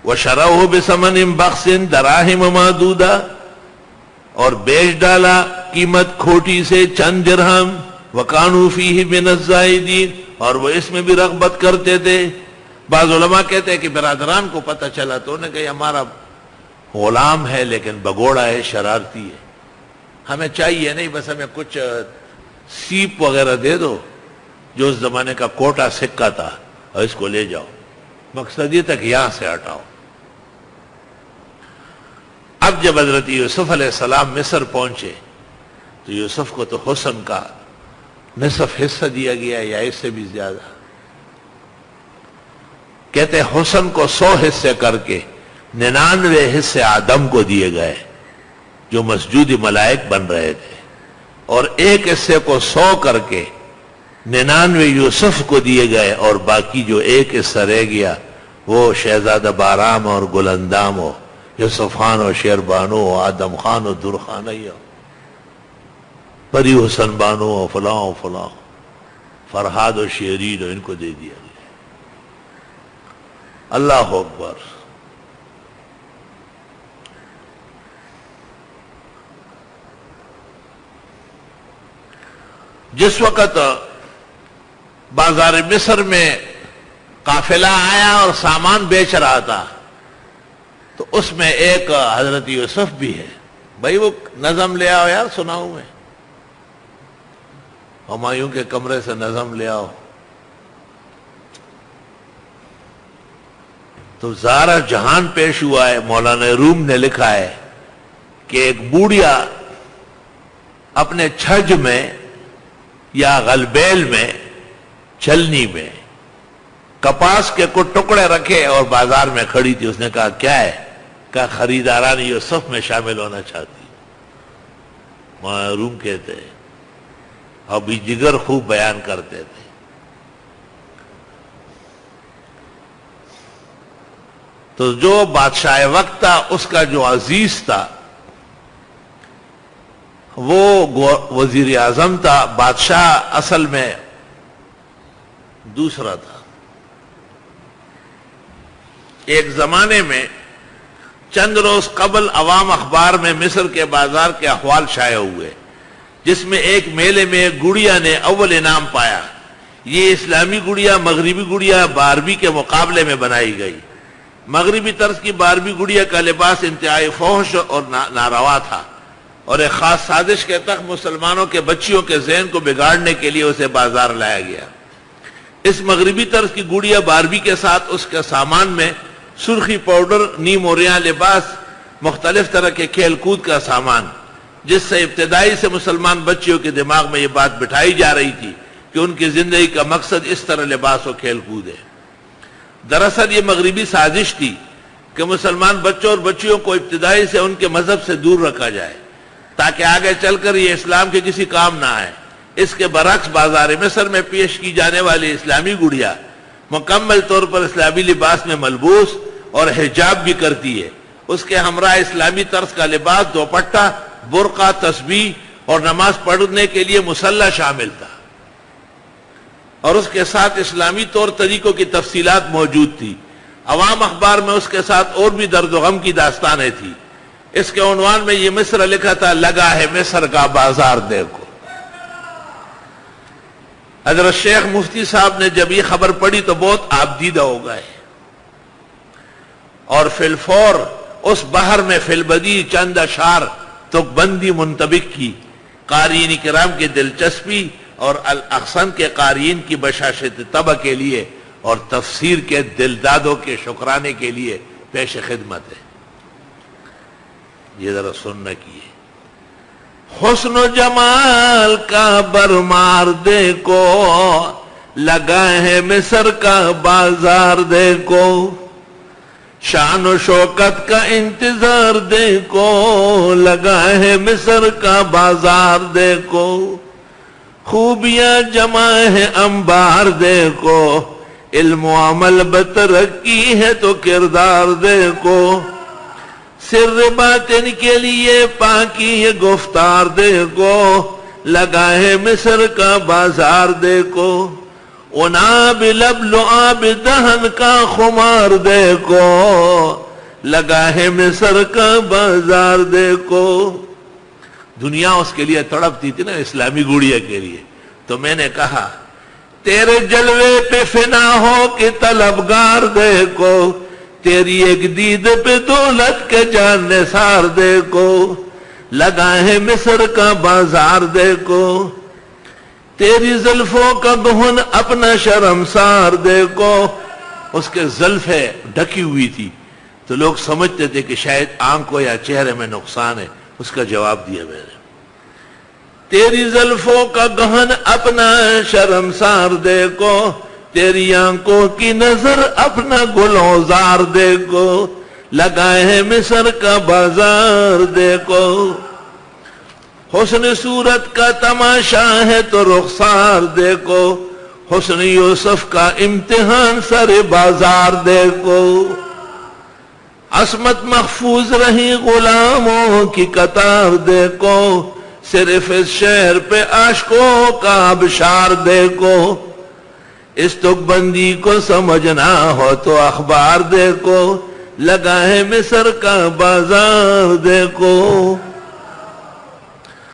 وَشَرَوْهُ بِثَمَنٍ بَخْسٍ دَرَاهِمَ مَعْدُودَةٍ، اور بیچ ڈالا قیمت کھوٹی سے چند درہم، وَكَانُوا فِيهِ مِنَ الزَّاهِدِينَ، اور وہ اس میں بھی رغبت کرتے تھے۔ بعض علماء کہتے ہیں کہ برادران کو پتہ چلا تو انہوں نے کہا ہمارا غلام ہے لیکن بگوڑا ہے، شرارتی ہے، ہمیں چاہیے نہیں، بس ہمیں کچھ سیپ وغیرہ دے دو جو اس زمانے کا کوٹا سکہ تھا، اور اس کو لے جاؤ، مقصد یہ تک یہاں سے ہٹاؤ۔ اب جب حضرت یوسف علیہ السلام مصر پہنچے تو یوسف کو تو حسن کا نصف حصہ دیا گیا یا اس سے بھی زیادہ، کہتے حسن کو 100 حصے کر کے 99 حصے آدم کو دیے گئے جو مسجود ملائک بن رہے تھے، اور ایک حصے کو 100 کر کے 99 یوسف کو دیے گئے، اور باقی جو ایک حصہ رہ گیا وہ شہزادہ بارام اور گل اندام ہو، یوسف خان و شیر بانو ہو، آدم خان و درخانہ ہو، پری حسن بانو ہو، فلاں و فلاں، فرحاد و شیرین ہو، ان کو دے دیا گیا۔ اللہ اکبر۔ جس وقت بازار مصر میں قافلہ آیا اور سامان بیچ رہا تھا تو اس میں ایک حضرت یوسف بھی ہے، بھائی وہ نظم لے آؤ یار، سناؤں میں، ہمایوں کے کمرے سے نظم لے آؤ۔ تو زارا جہان پیش ہوا ہے۔ مولانا روم نے لکھا ہے کہ ایک بوڑھیا اپنے چھج میں یا غلبیل میں چھلنی میں کپاس کے کچھ ٹکڑے رکھے اور بازار میں کھڑی تھی، اس نے کہا کیا ہے؟ کہا خریداران یوسف میں شامل ہونا چاہتی۔ مولانا روم کہتے ہیں ابھی جگر خوب بیان کرتے تھے، تو جو بادشاہ وقت تھا اس کا جو عزیز تھا وہ وزیر اعظم تھا، بادشاہ اصل میں دوسرا تھا۔ ایک زمانے میں چند روز قبل عوام اخبار میں مصر کے بازار کے احوال شائع ہوئے، جس میں ایک میلے میں ایک گڑیا نے اول انعام پایا۔ یہ اسلامی گڑیا مغربی گڑیا باربی کے مقابلے میں بنائی گئی۔ مغربی طرز کی باربی گڑیا کا لباس انتہائی فحش اور ناروا تھا، اور ایک خاص سازش کے تحت مسلمانوں کے بچیوں کے ذہن کو بگاڑنے کے لیے اسے بازار لایا گیا۔ اس مغربی طرز کی گڑیا باربی کے ساتھ اس کے سامان میں سرخی پاؤڈر، نیم اوریاں لباس، مختلف طرح کے کھیل کود کا سامان، جس سے ابتدائی سے مسلمان بچیوں کے دماغ میں یہ بات بٹھائی جا رہی تھی کہ ان کی زندگی کا مقصد اس طرح لباس و کھیل کود ہے۔ دراصل یہ مغربی سازش تھی کہ مسلمان بچوں اور بچیوں کو ابتدائی سے ان کے مذہب سے دور رکھا جائے تاکہ آگے چل کر یہ اسلام کے کسی کام نہ آئے۔ اس کے برعکس بازار مصر میں پیش کی جانے والی اسلامی گڑیا مکمل طور پر اسلامی لباس میں ملبوس اور حجاب بھی کرتی ہے۔ اس کے ہمراہ اسلامی طرز کا لباس، دوپٹہ، برقع، تسبیح اور نماز پڑھنے کے لیے مصلی شامل تھا، اور اس کے ساتھ اسلامی طور طریقوں کی تفصیلات موجود تھی۔ عوام اخبار میں اس کے ساتھ اور بھی درد و غم کی داستانیں تھیں۔ اس کے عنوان میں یہ مصر لکھا تھا، لگا ہے مصر کا بازار دیکھو۔ حضرت شیخ مفتی صاحب نے جب یہ خبر پڑھی تو بہت آبدیدہ ہو گئے، اور فی الفور اس بحر میں فی البدی چند اشعار تک بندی منطبق کی۔ قارئین کرام کی دلچسپی اور الاحسن کے قارئین کی بشاشت طبع کے لیے اور تفسیر کے دلدادوں کے شکرانے کے لیے پیش خدمت ہے۔ یہ ذرا سننا کیے۔ حسن و جمال کا برمار دیکھو، لگا ہے مصر کا بازار دیکھو، شان و شوکت کا انتظار دیکھو، لگا ہے مصر کا بازار دیکھو، خوبیاں جمع ہے انبار دیکھو، علم و عمل بترقی ہے تو کردار دیکھو، سر باطن کے لیے پاکی یہ گفتار دیکھو، لگا ہے مصر کا بازار دیکھو، ناب لؤلؤ دہن کا خمار دیکھو، لگا ہے مصر کا بازار دیکھو۔ دنیا اس کے لیے تڑپتی تھی نا، اسلامی گڑیا کے لیے۔ تو میں نے کہا تیرے جلوے پہ فنا ہو کہ طلبگار دیکھو، تیری ایک دید پہ دولت کے جان نثار دیکھو، لگا ہے مصر کا بازار دیکھو، تیری زلفوں کا دہن اپنا شرمسار دیکھو۔ اس کے زلفیں ڈھکی ہوئی تھی تو لوگ سمجھتے تھے کہ شاید آنکھوں یا چہرے میں نقصان ہے، اس کا جواب دیا میں نے، تیری زلفوں کا گہن اپنا شرمسار دیکھو، تیری آنکھوں کی نظر اپنا گلوزار دیکھو، لگائے ہے مصر کا بازار دیکھو۔ حسن صورت کا تماشا ہے تو رخسار دیکھو، حسن یوسف کا امتحان سر بازار دیکھو، عصمت محفوظ رہی غلاموں کی قطار دیکھو، صرف اس شہر پہ عاشقوں کا ابشار دیکھو، اس تک بندی کو سمجھنا ہو تو اخبار دیکھو، لگا ہے مصر کا بازار دیکھو۔